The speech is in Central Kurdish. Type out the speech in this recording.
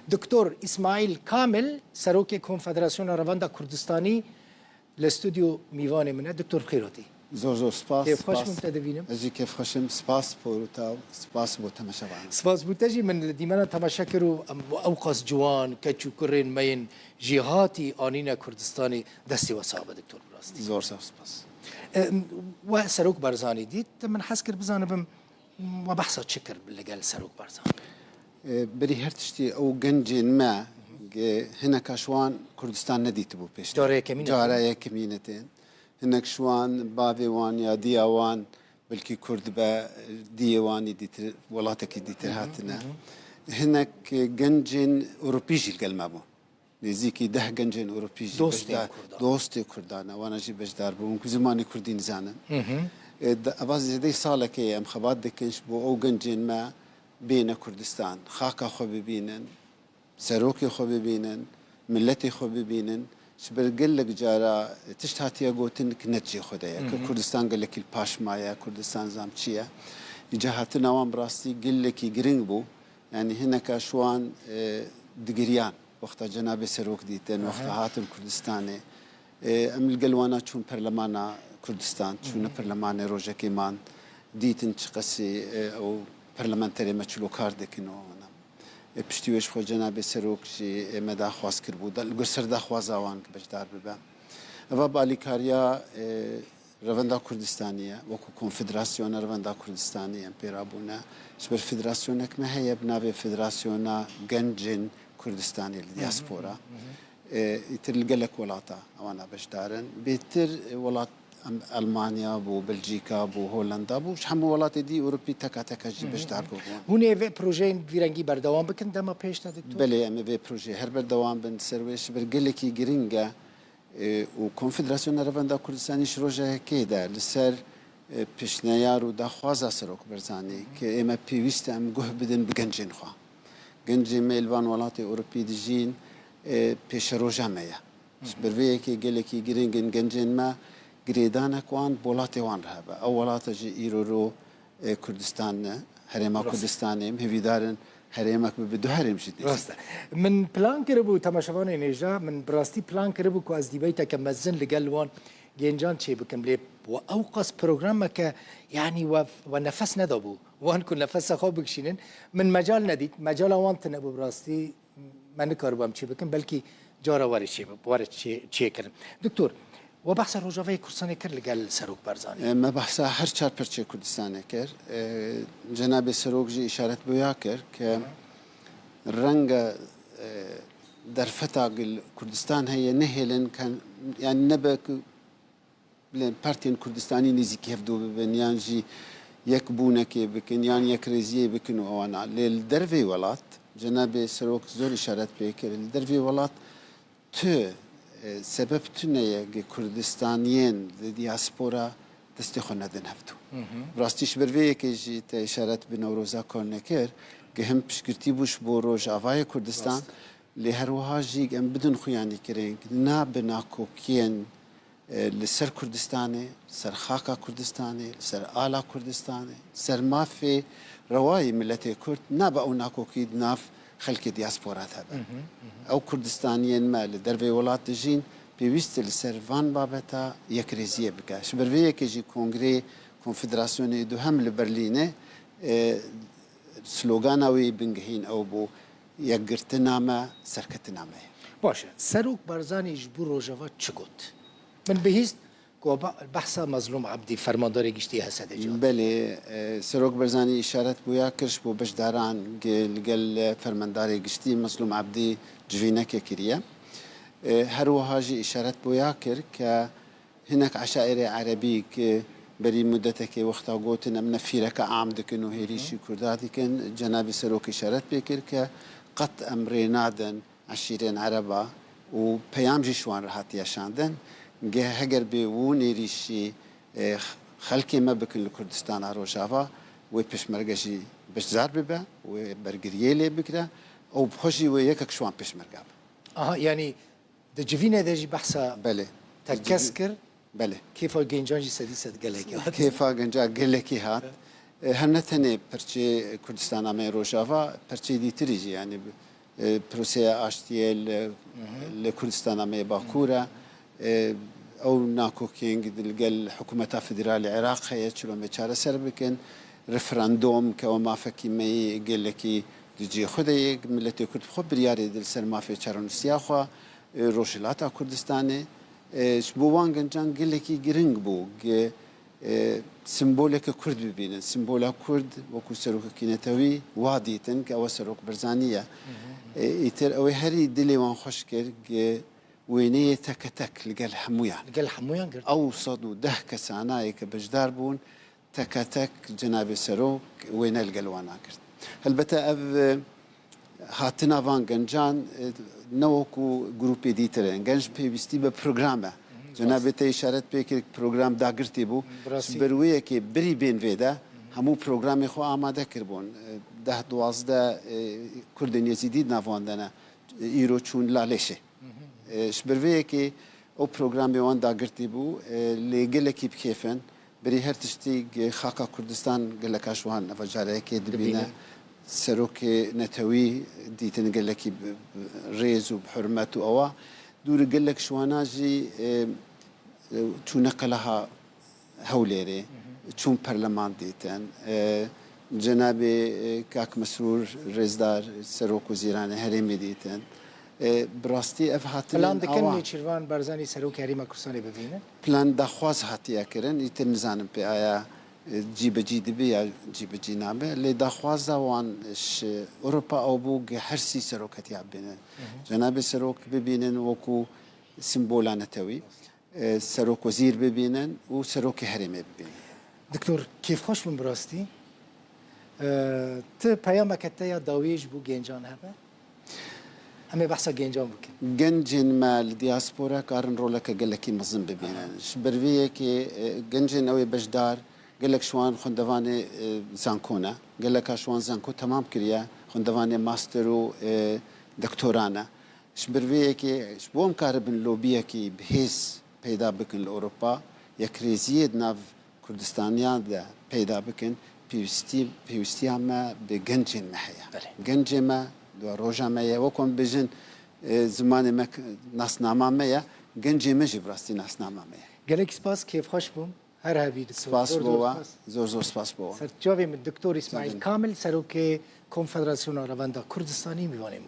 دكتور إسماعيل كامل سروكي كونفدراسيون رافاندا كردستاني لاستوديو ميواني من دكتور بخيروتي زور سپاس. كيف خوش ممتدبينم؟ أجي كيف خوشم سپاس بوروتا سپاس بو تماشا بعنا. سپاس بوتجي من ديمانا تماشا كرو أوقاس جوان كتشو كرين مين جهاتي آنينا كردستاني دستي وصابة دكتور براستي. زور سپاس. وسروك برزاني ديت من حسكر بزانبم وبحثات شكر اللي قال سروك برزاني. بري هرتشتي أو جنجين ما هنا كشوان كردستان نديت بو بيش. جارة كمينتين. هناك شوان بافيوان يا ديوان بلكي كرد با ديوان ديتر ولاتك ديتر هاتنا. هناك جنجين أوروبيجي الكلمة نزيكي ده جنجين أوروبيجي دوستي كردانا وأنا جي بجدار بو ممكن زماني كردين زانا. أباز دي صالك يا أم خبات دكنش بو أو جنجين ما بين كردستان خاكا خو ببينن سروكي خو ببينن ملتي خو ببينن شبرقل لك جارا تشتهاتي قوتن كنتجي خدايا كردستان قال لك الباش مايا كردستان زامتشيا جهاتنا وان براستي قل لك يقرين بو يعني هناك شوان دقريان وقت جناب سروك ديتن وقت هاتم كردستاني أم القلوانا تشون برلمانا كردستان تشون برلماني روجا كيمان ديتن تشقسي أو برلمانتري مچلو کار دکنو پشتیوش خو جناب سروک جی مدا خواست کرد بود الگرسر دا خوازاوان که بجدار ببم و بالیکاریا روندا کردستانیه وکو کنفدراسیون روندا کردستانیه پیرابونا شبر فدراسیونک ما هي بنابه فدراسیونا گنجن کردستانی الدياسبورا يتلقلك ولاتا وانا بجدارن بيتر ولات ألمانيا بو بلجيكا بو هولندا بو شحال ولات دي أوروبي تكا جي باش تعرفوا هنا في بروجين فيرانجي بردوام بكن دما بيش دكتور بلي ام في بروجي هر بردوام بن سرويش برجلكي جرينجا وكونفدراسيون رافندا كردستاني شروجا كيدا لسر بيشنيار ودا خوازا سروك برزاني كي اما بيويست ام جه بدن بجنجين خوا جنجي ميلوان ولات أوروبي دجين بيش روجا ميا برفيكي جلكي جرينجن جنجين ما قريدانا كوان بولاتي وان رهبا أولات جي إيرورو كردستان هريما كردستاني مهفيدارن هريمك بدو هريم جديد راستا من بلان كربو تماشواني نيجا من براستي بلان كربو كو از ديبيتا كمزن لقلوان جينجان شي بكم لي وأوقس برنامجك يعني ونفس ندبو وان كل نفس خو بكشينن من مجال نديت مجال وان تنبو براستي ما نكربام شي بكم بلكي جارا وارد شي كرن دكتور وبحث روجافي كردستاني كر لقال سروك برزاني ما بحث هر چار پرچه كردستاني كر جناب سروك جي إشارت بويا كر ك رنگ در فتاق كردستان هي نهلن كان يعني نبك بارتين كردستاني نزي كيف دو ببنيان جي يكبونك بكن يعني يكرزيه بكن وانا للدرفي ولات جناب سروك زور إشارت بيكر الدرفي ولات تو سبب تنيا كردستانيين الدياسبورا تستخدم ندن هفتو. براستيش برفيه كي إشارة بنوروزا كونكر كهم بشكرتي بوش بوروج أفاي كردستان لهروها جيج أم بدون خياني كرين نا بناكو كين لسر كردستاني سر خاكا كردستاني سر آلا كردستاني سر ما في رواي ملتي كرد نا بقو ناكو كيد ناف خلق دياسبورات هذا أو كردستانيين ما لدربي ولات تجين بيوست السيرفان بابتا يكريزيه بكا شبرفيه كيجي كونغري كونفدراسيون دو هم لبرلينه سلوغاناوي بنجهين أو بو يقرتنا ما سركتنا ما باشه سروك برزاني جبور روجافا تشقوت من بهيست البحثة مظلوم عبدي فرمانداري گشتي هسده جان بله سروك برزاني إشارت بويا كرش بو بجداران قل فرمانداري گشتي مظلوم عبدي جوينك كريا هروها جي إشارت بويا كر هناك عشائر عربي بري مدتك وقتا قوتنا من فيرك عام دكنو هيريشي كرداتي كان جناب سروك إشارت بكر قط أمرينادن عشيرين عربا وبيام جي شوان رهات يشاندن جه هجر بيوني ريشي خلكي ما بكن الكردستان روجافا وبشمرجي بشزار ببا وبرجريلي بكرة أو بخشي وياك شوان بشمرجاب يعني دجفينا دجي بحثة بله تكسكر بله كيف جينجانجي سديسة قلقي كيف جنجا قلقي هات هنتني برشي كردستان أمي روجافا برشي دي تريجي يعني پروسه آشتیه لکردستان امی باکوره او ناکوکینگ دلگل حکومت فدرال عراق هي چلو میچاره سر بکن رفراندوم که او مافکی می گل کی دیجی خودی ملت کرد خود بریاری دل سر مافی چرون سیاخوا روشلات کردستانه شبوان گنجان گل کی گرینگ بو سمبولك كرد ببينن سمبولا كرد وكو سروك كينتوي واديتن كأو سروك برزانية يتر أو هري دلي وان خشكر وينية تك تك لقال حمويان أو صدو ده كساناي كبجدار بون تك تك جناب سروك وين القلوانا كرد هلبتا أف هاتنا فان جنجان نوكو جروبي ديترين جنج بيستي ببرنامج جناب ته اشارت بکرد پروگرام داگرتی بو برویه که بری بین ویدا همو پروگرامی خو آماده کربون 10-12 کردن یزیدی نواندنه ایرو چون لالشه برویه که او پروگرامی وان داگرتی بو لگل کی بکیفن بری هر تشتی خاکا کردستان گلکاشوان نفجاره که دبینه سروک نتوی دیتن گلکی ریز و بحرمت و آوا دور قال لك شواناجي تو نقلها هوليري تشون برلمان ديتن جنابي كاك مسرور رزدار سروك وزيران هرمي ديتن براستي افهات بلان دكني شيروان برزاني سروك هريما كرساني ببينه بلان دخواز هاتيا كرن يتنزانم بي ايا جيب جي دبي يا جيب جي نابه اللي دخواز وان اوروبا او بوغ حرسي سروك هتيابينن جناب سروك ببينن وكو سمبولانه توي سروك وزير ببينن وسروك هرمي ببينن دكتور كيف خوش من براستي ت پیامک تیا داویج بو گنجان هبه همه بحثا گنجان بکن گنجین مال دیاسپورا کارن رولک گلکی مزن ببینن شبرویه که گنجین اوی بجدار قال لك شوان خندواني زانكونا قال لك شوان زانكو تمام كريا خندواني ماسترو دكتورانا شبرويه كي شبوم كاربن لوبيه كي بهيس پیدا بكن لاوروبا يكريزيد ناف كردستانيان دا پیدا بكن بيوستي اما بجنجين محيا جنجين ما دو روجا مايا وكم بجن زمان ما ناس ناما مايا جنجين مجي براستي ناس ناما مايا قال لك سباس كيف خوش بوم هر هبي سپاس بوا زور سپاس بوا سر جوابي من الدكتور اسماعيل كامل سروك كونفدراسيون رواندا كردستاني میوانیم